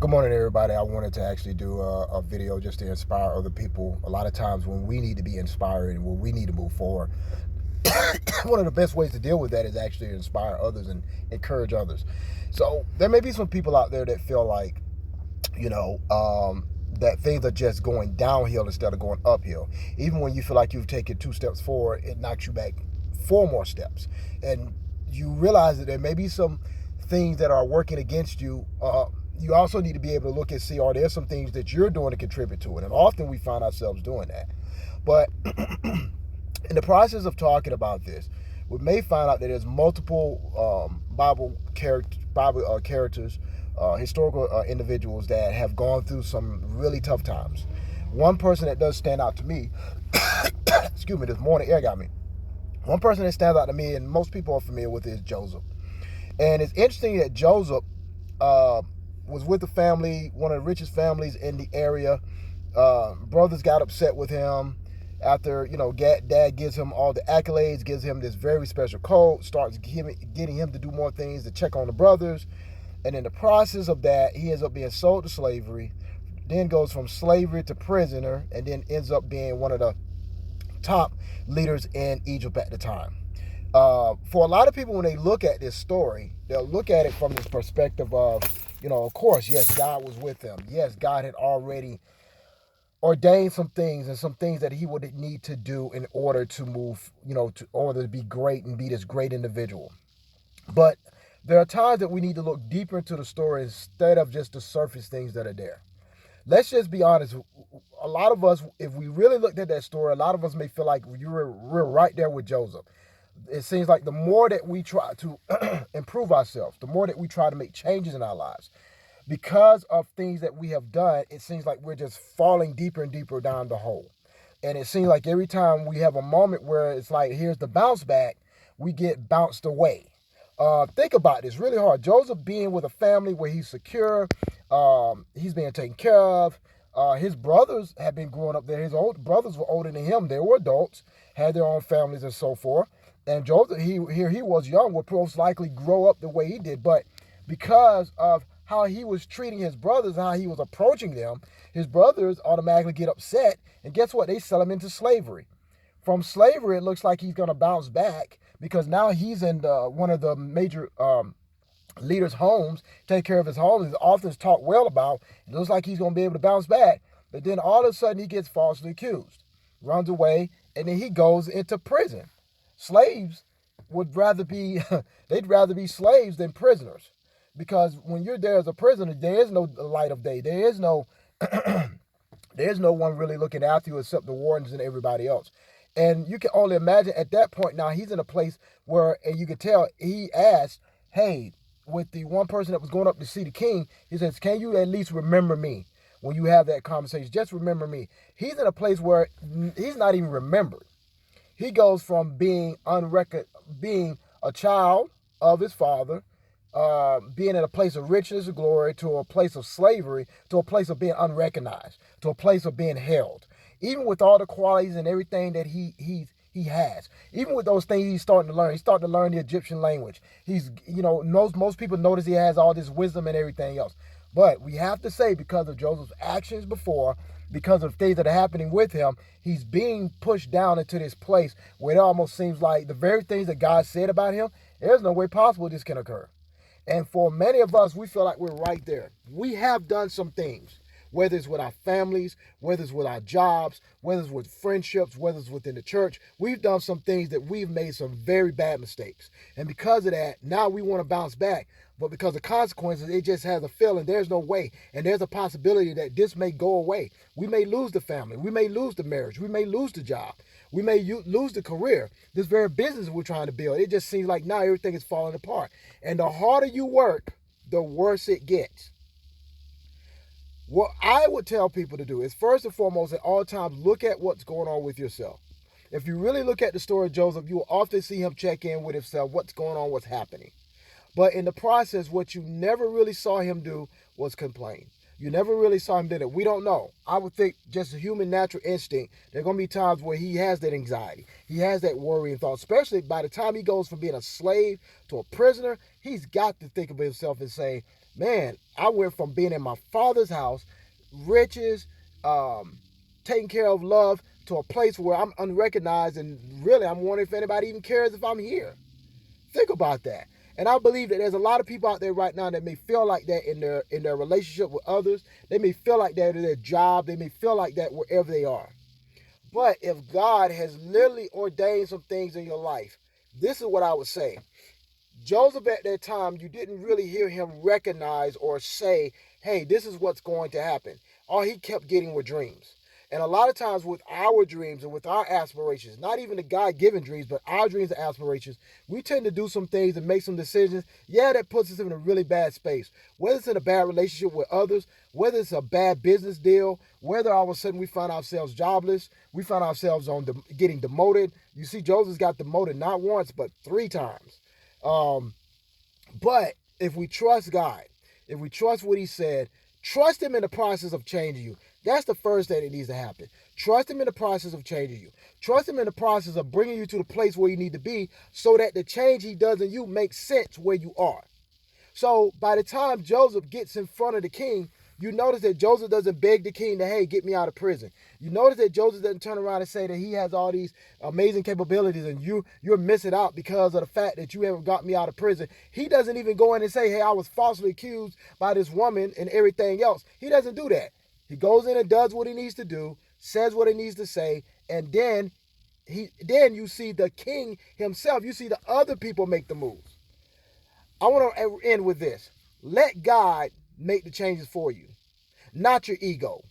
Good morning, everybody. I wanted to actually do a video just to inspire other people. A lot of times when we need to be inspired and when we need to move forward, one of the best ways to deal with that is actually to inspire others and encourage others. So there may be some people out there that feel like, you know, that things are just going downhill instead of going uphill. Even when you feel like you've taken 2 steps forward, it knocks you back 4 more steps. And you realize that there may be some things that are working against you. You also need to be able to look and see, are there some things that you're doing to contribute to it? And often we find ourselves doing that. But in the process of talking about this, we may find out that there's multiple Bible characters, historical individuals that have gone through some really tough times. One person that does stand out to me, excuse me, this morning air got me. One person that stands out to me, and most people are familiar with, is Joseph. And it's interesting that Joseph was with a family, one of the richest families in the area. Brothers got upset with him after, dad gives him all the accolades, gives him this very special coat, starts getting him to do more things to check on the brothers. And in the process of that, he ends up being sold to slavery, then goes from slavery to prisoner, and then ends up being one of the top leaders in Egypt at the time. For a lot of people, when they look at this story, they'll look at it from this perspective of, of course, yes, God was with him. Yes, God had already ordained some things and some things that he would need to do in order to move, to order to be great and be this great individual. But there are times that we need to look deeper into the story instead of just the surface things that are there. Let's just be honest. A lot of us, if we really looked at that story, a lot of us may feel like we're right there with Joseph. It seems like the more that we try to improve ourselves, the more that we try to make changes in our lives, because of things that we have done, it seems like we're just falling deeper and deeper down the hole. And it seems like every time we have a moment where it's like, here's the bounce back, we get bounced away. Think about this really hard. Joseph being with a family where he's secure, he's being taken care of. His brothers had been growing up there. His old brothers were older than him. They were adults, had their own families and so forth. And Joseph, he was young, would most likely grow up the way he did. But because of how he was treating his brothers, how he was approaching them, his brothers automatically get upset. And guess what? They sell him into slavery. From slavery, it looks like he's going to bounce back because now he's in one of the major leaders' homes, take care of his home. His authors talk well about. It looks like he's going to be able to bounce back. But then all of a sudden, he gets falsely accused, runs away, and then he goes into prison. Slaves would rather be, they'd rather be slaves than prisoners. Because when you're there as a prisoner, there is no light of day. There is no, there's no one really looking after you except the wardens and everybody else. And you can only imagine at that point now, he's in a place where, and you can tell, he asked, hey, with the one person that was going up to see the king, he says, can you at least remember me when you have that conversation? Just remember me. He's in a place where he's not even remembered. He goes from being being a child of his father, being in a place of riches and glory, to a place of slavery, to a place of being unrecognized, to a place of being held. Even with all the qualities and everything that he has, even with those things he's starting to learn. He's starting to learn the Egyptian language. He's, most people notice he has all this wisdom and everything else. But we have to say, because of Joseph's actions before, because of things that are happening with him, he's being pushed down into this place where it almost seems like the very things that God said about him, there's no way possible this can occur. And for many of us, we feel like we're right there. We have done some things, whether it's with our families, whether it's with our jobs, whether it's with friendships, whether it's within the church. We've done some things that we've made some very bad mistakes. And because of that, now we want to bounce back. But because of consequences, it just has a feeling there's no way. And there's a possibility that this may go away. We may lose the family. We may lose the marriage. We may lose the job. We may lose the career. This very business we're trying to build. It just seems like now everything is falling apart. And the harder you work, the worse it gets. What I would tell people to do is, first and foremost, at all times, look at what's going on with yourself. If you really look at the story of Joseph, you will often see him check in with himself, what's going on, what's happening. But in the process, what you never really saw him do was complain. You never really saw him do it. We don't know. I would think just a human natural instinct. There are going to be times where he has that anxiety. He has that worrying thought, especially by the time he goes from being a slave to a prisoner. He's got to think of himself and say, man, I went from being in my father's house, riches, taking care of love, to a place where I'm unrecognized, and really I'm wondering if anybody even cares if I'm here. Think about that. And I believe that there's a lot of people out there right now that may feel like that in their relationship with others. They may feel like that in their job. They may feel like that wherever they are. But if God has literally ordained some things in your life, this is what I would say. Joseph at that time, you didn't really hear him recognize or say, hey, this is what's going to happen. All he kept getting were dreams. And a lot of times with our dreams and with our aspirations, not even the God-given dreams, but our dreams and aspirations, we tend to do some things and make some decisions. Yeah, that puts us in a really bad space. Whether it's in a bad relationship with others, whether it's a bad business deal, whether all of a sudden we find ourselves jobless, we find ourselves getting demoted. You see, Joseph got demoted not once, but 3 times. But if we trust God, if we trust what he said, trust him in the process of changing you. That's the first thing that needs to happen. Trust him in the process of changing you. Trust him in the process of bringing you to the place where you need to be so that the change he does in you makes sense where you are. So by the time Joseph gets in front of the king, you notice that Joseph doesn't beg the king to, hey, get me out of prison. You notice that Joseph doesn't turn around and say that he has all these amazing capabilities and you're missing out because of the fact that you haven't got me out of prison. He doesn't even go in and say, hey, I was falsely accused by this woman and everything else. He doesn't do that. He goes in and does what he needs to do, says what he needs to say, and then you see the king himself, you see the other people make the moves. I want to end with this. Let God make the changes for you, not your ego.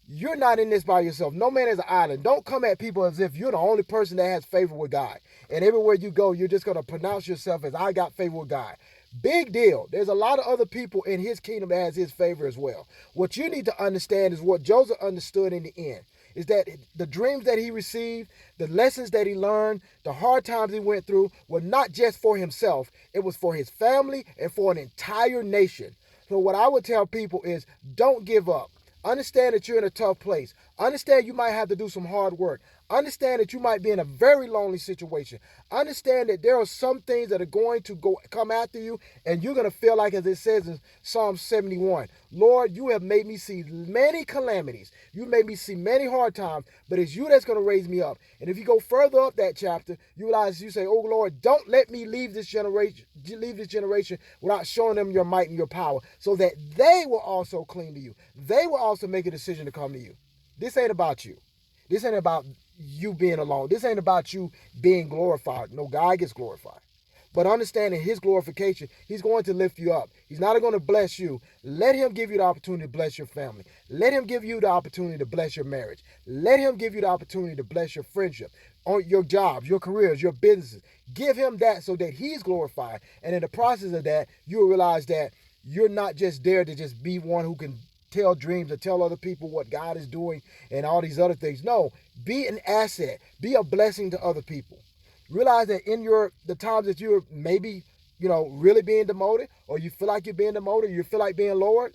You're not in this by yourself. No man is an island. Don't come at people as if you're the only person that has favor with God. And everywhere you go, you're just going to pronounce yourself as I got favor with God. Big deal. There's a lot of other people in his kingdom that has his favor as well. What you need to understand is what Joseph understood in the end. Is that the dreams that he received, the lessons that he learned, the hard times he went through were not just for himself. It was for his family and for an entire nation. So what I would tell people is don't give up. Understand that you're in a tough place. Understand you might have to do some hard work. Understand that you might be in a very lonely situation. Understand that there are some things that are going to come after you, and you're going to feel like, as it says in Psalm 71, Lord, you have made me see many calamities. You made me see many hard times, but it's you that's going to raise me up. And if you go further up that chapter, you realize you say, oh, Lord, don't let me leave this generation without showing them your might and your power, so that they will also cling to you. They will also make a decision to come to you. This ain't about you. This ain't about you being alone. This ain't about you being glorified. No, God gets glorified. But understanding his glorification, he's going to lift you up. He's not going to bless you. Let him give you the opportunity to bless your family. Let him give you the opportunity to bless your marriage. Let him give you the opportunity to bless your friendship, on your jobs, your careers, your businesses. Give him that so that he's glorified. And in the process of that, you'll realize that you're not just there to just be one who can tell dreams or tell other people what God is doing and all these other things. No, be an asset. Be a blessing to other people. Realize that in the times that you're maybe, really being demoted, or you feel like you're being demoted, you feel like being lowered,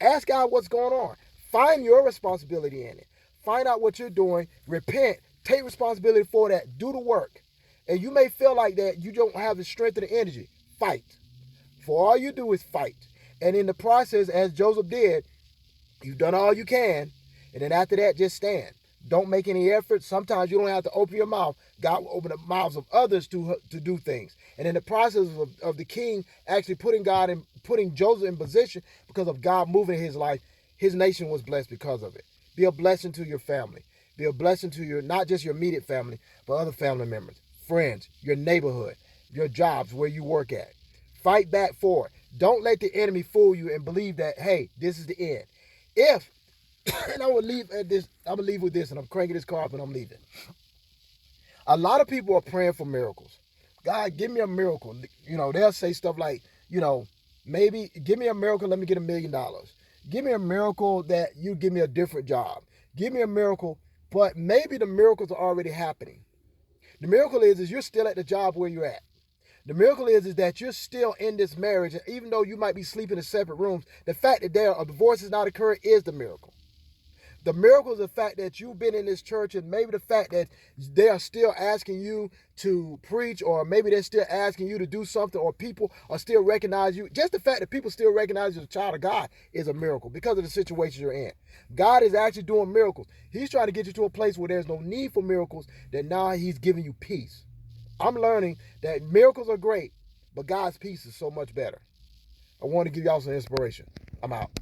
ask God what's going on. Find your responsibility in it. Find out what you're doing. Repent. Take responsibility for that. Do the work. And you may feel like that you don't have the strength or the energy. Fight. For all you do is fight. And in the process, as Joseph did, you've done all you can, and then after that, just stand. Don't make any effort. Sometimes you don't have to open your mouth. God will open the mouths of others to do things. And in the process of the king actually putting Joseph in position because of God moving in his life, his nation was blessed because of it. Be a blessing to your family. Be a blessing to not just your immediate family, but other family members, friends, your neighborhood, your jobs, where you work at. Fight back for it. Don't let the enemy fool you and believe that, hey, this is the end. And I will leave at this, I'm going to leave with this, and I'm cranking this car up and I'm leaving. A lot of people are praying for miracles. God, give me a miracle. They'll say stuff like, maybe give me a miracle, let me get $1 million. Give me a miracle that you give me a different job. Give me a miracle, but maybe the miracles are already happening. The miracle is you're still at the job where you're at. The miracle is that you're still in this marriage, and even though you might be sleeping in separate rooms, the fact that a divorce is not occurring is the miracle. The miracle is the fact that you've been in this church, and maybe the fact that they are still asking you to preach, or maybe they're still asking you to do something, or people are still recognize you. Just the fact that people still recognize you as a child of God is a miracle because of the situation you're in. God is actually doing miracles. He's trying to get you to a place where there's no need for miracles, that now he's giving you peace. I'm learning that miracles are great, but God's peace is so much better. I want to give y'all some inspiration. I'm out.